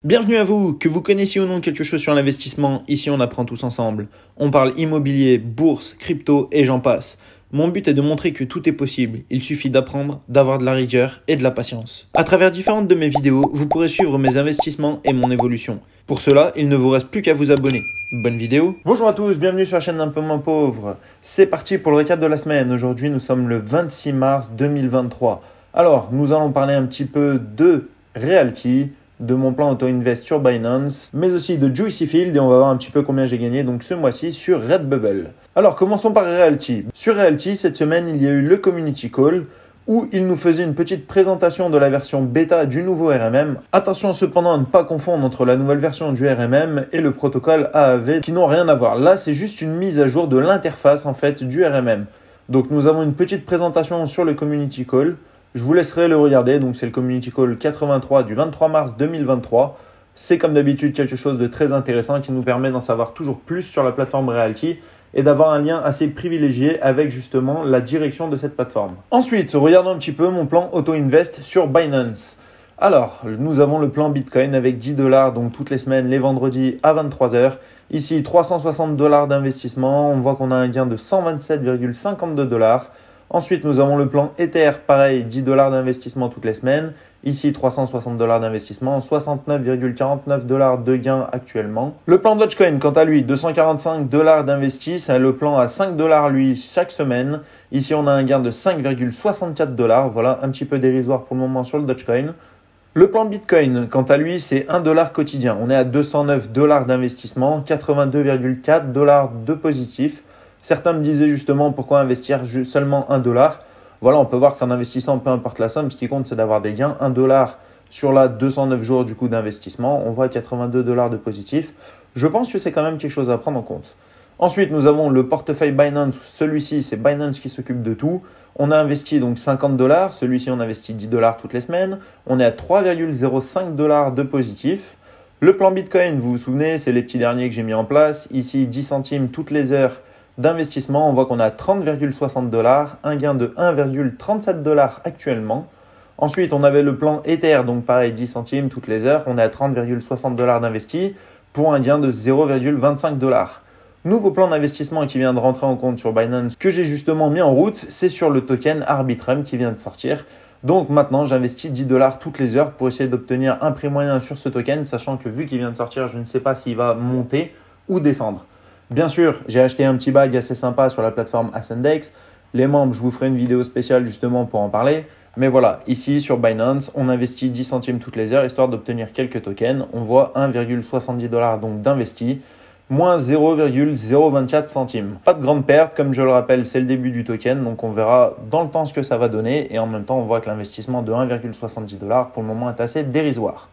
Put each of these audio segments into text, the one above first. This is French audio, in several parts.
Bienvenue à vous, que vous connaissiez ou non quelque chose sur l'investissement, ici on apprend tous ensemble. On parle immobilier, bourse, crypto et j'en passe. Mon but est de montrer que tout est possible, il suffit d'apprendre, d'avoir de la rigueur et de la patience. À travers différentes de mes vidéos, vous pourrez suivre mes investissements et mon évolution. Pour cela, il ne vous reste plus qu'à vous abonner. Bonne vidéo. Bonjour à tous, bienvenue sur la chaîne d'un peu moins pauvre. C'est parti pour le récap de la semaine. Aujourd'hui nous sommes le 26 mars 2023. Alors, nous allons parler un petit peu de Realty, de mon plan auto-invest sur Binance, mais aussi de Juicy Field et on va voir un petit peu combien j'ai gagné donc ce mois-ci sur Redbubble. Alors commençons par Realty. Sur Realty, cette semaine, il y a eu le Community Call où il nous faisait une petite présentation de la version bêta du nouveau RMM. Attention cependant à ne pas confondre entre la nouvelle version du RMM et le protocole AAV qui n'ont rien à voir. Là, c'est juste une mise à jour de l'interface en fait du RMM. Donc nous avons une petite présentation sur le Community Call. Je vous laisserai le regarder, donc c'est le Community Call 83 du 23 mars 2023. C'est comme d'habitude quelque chose de très intéressant qui nous permet d'en savoir toujours plus sur la plateforme Realty et d'avoir un lien assez privilégié avec justement la direction de cette plateforme. Ensuite, regardons un petit peu mon plan auto-invest sur Binance. Alors, nous avons le plan Bitcoin avec 10 $, donc toutes les semaines, les vendredis à 23 h. Ici, 360 $ d'investissement. On voit qu'on a un gain de 127,52 $. Ensuite, nous avons le plan Ether, pareil, 10 $ d'investissement toutes les semaines. Ici, 360 $ d'investissement, 69,49 $ de gain actuellement. Le plan Dogecoin, quant à lui, 245 $ d'investis. C'est le plan à 5 $, lui, chaque semaine. Ici, on a un gain de 5,64 $. Voilà, un petit peu dérisoire pour le moment sur le Dogecoin. Le plan Bitcoin, quant à lui, c'est 1 $ quotidien. On est à 209 $ d'investissement, 82,4 $ de positif. Certains me disaient justement pourquoi investir seulement 1 $. Voilà, on peut voir qu'en investissant, peu importe la somme, ce qui compte, c'est d'avoir des gains. 1 $ sur la 209 jours du coup d'investissement, on voit 82 $ de positif. Je pense que c'est quand même quelque chose à prendre en compte. Ensuite, nous avons le portefeuille Binance. Celui-ci, c'est Binance qui s'occupe de tout. On a investi donc 50 $. Celui-ci, on investit 10 $ toutes les semaines. On est à 3,05 $ de positif. Le plan Bitcoin, vous vous souvenez, c'est les petits derniers que j'ai mis en place. Ici, 10 centimes toutes les heures d'investissement, on voit qu'on a 30,60 $, un gain de 1,37 $ actuellement. Ensuite, on avait le plan Ether, donc pareil, 10 centimes toutes les heures. On est à 30,60 $ d'investis pour un gain de 0,25 $. Nouveau plan d'investissement qui vient de rentrer en compte sur Binance que j'ai justement mis en route, c'est sur le token Arbitrum qui vient de sortir. Donc maintenant, j'investis 10 $ toutes les heures pour essayer d'obtenir un prix moyen sur ce token, sachant que vu qu'il vient de sortir, je ne sais pas s'il va monter ou descendre. Bien sûr, j'ai acheté un petit bag assez sympa sur la plateforme Ascendex. Les membres, je vous ferai une vidéo spéciale justement pour en parler. Mais voilà, ici sur Binance, on investit 10 centimes toutes les heures histoire d'obtenir quelques tokens. On voit 1,70 $ donc d'investis, moins 0,024 centimes. Pas de grande perte, comme je le rappelle, c'est le début du token. Donc on verra dans le temps ce que ça va donner. Et en même temps, on voit que l'investissement de 1,70 $ pour le moment est assez dérisoire.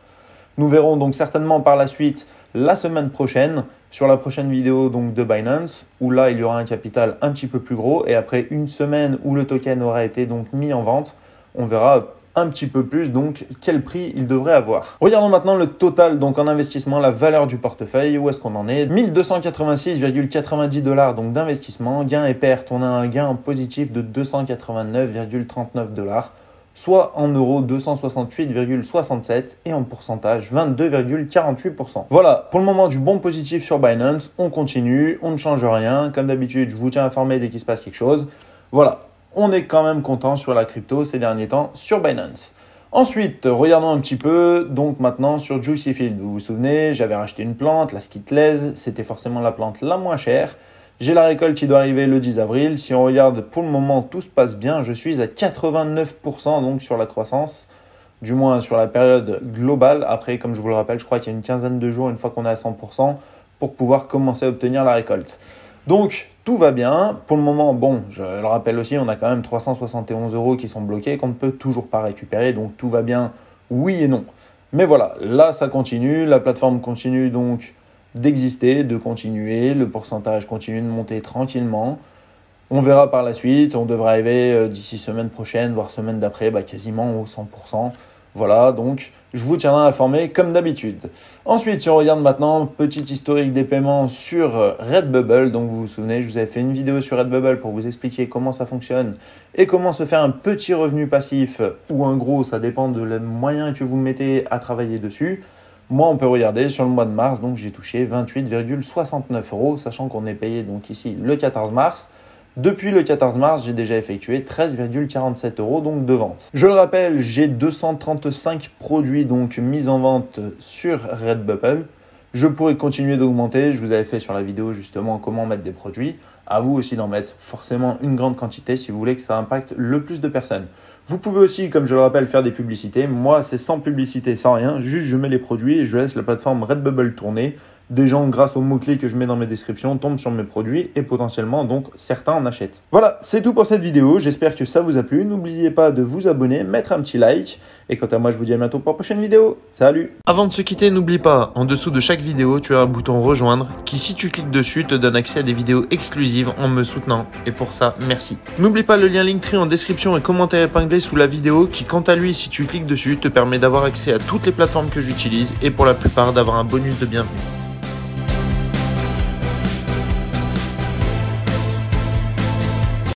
Nous verrons donc certainement par la suite la semaine prochaine sur la prochaine vidéo donc de Binance où là il y aura un capital un petit peu plus gros et après une semaine où le token aura été donc mis en vente, on verra un petit peu plus donc quel prix il devrait avoir. Regardons maintenant le total donc en investissement, la valeur du portefeuille, où est-ce qu'on en est? 1286,90 $ donc d'investissement, gain et perte, on a un gain positif de 289,39 $. Soit en euros 268,67 et en pourcentage 22,48%. Voilà, pour le moment du bon positif sur Binance, on continue, on ne change rien. Comme d'habitude, je vous tiens informé dès qu'il se passe quelque chose. Voilà, on est quand même content sur la crypto ces derniers temps sur Binance. Ensuite, regardons un petit peu, donc maintenant sur Juicy Field. Vous vous souvenez, j'avais racheté une plante, la Skittles, c'était forcément la plante la moins chère. J'ai la récolte qui doit arriver le 10 avril. Si on regarde pour le moment, tout se passe bien. Je suis à 89% donc sur la croissance, du moins sur la période globale. Après, comme je vous le rappelle, je crois qu'il y a une quinzaine de jours, une fois qu'on est à 100%, pour pouvoir commencer à obtenir la récolte. Donc, tout va bien. Pour le moment, bon, je le rappelle aussi, on a quand même 371 € qui sont bloqués, qu'on ne peut toujours pas récupérer. Donc, tout va bien, oui et non. Mais voilà, là, ça continue. La plateforme continue donc d'exister, de continuer, le pourcentage continue de monter tranquillement. On verra par la suite, on devrait arriver d'ici semaine prochaine, voire semaine d'après, quasiment au 100%. Voilà, donc je vous tiendrai informé comme d'habitude. Ensuite, si on regarde maintenant, petit historique des paiements sur Redbubble. Donc vous vous souvenez, je vous avais fait une vidéo sur Redbubble pour vous expliquer comment ça fonctionne et comment se faire un petit revenu passif ou un gros, ça dépend de les moyens que vous mettez à travailler dessus. Moi, on peut regarder sur le mois de mars, donc j'ai touché 28,69 €, sachant qu'on est payé donc ici le 14 mars. Depuis le 14 mars, j'ai déjà effectué 13,47 € donc de vente. Je le rappelle, j'ai 235 produits donc mis en vente sur Redbubble. Je pourrais continuer d'augmenter. Je vous avais fait sur la vidéo justement comment mettre des produits. À vous aussi d'en mettre forcément une grande quantité si vous voulez que ça impacte le plus de personnes. Vous pouvez aussi, comme je le rappelle, faire des publicités. Moi, c'est sans publicité, sans rien. Juste, je mets les produits et je laisse la plateforme Redbubble tourner. Des gens, grâce aux mots-clés que je mets dans mes descriptions, tombent sur mes produits et potentiellement, donc, certains en achètent. Voilà, c'est tout pour cette vidéo. J'espère que ça vous a plu. N'oubliez pas de vous abonner, mettre un petit like. Et quant à moi, je vous dis à bientôt pour la prochaine vidéo. Salut! Avant de se quitter, n'oublie pas, en dessous de chaque vidéo, tu as un bouton rejoindre qui, si tu cliques dessus, te donne accès à des vidéos exclusives en me soutenant. Et pour ça, merci. N'oublie pas le lien Linktree en description et commentaire épinglé sous la vidéo qui, quant à lui, si tu cliques dessus, te permet d'avoir accès à toutes les plateformes que j'utilise et pour la plupart d'avoir un bonus de bienvenue.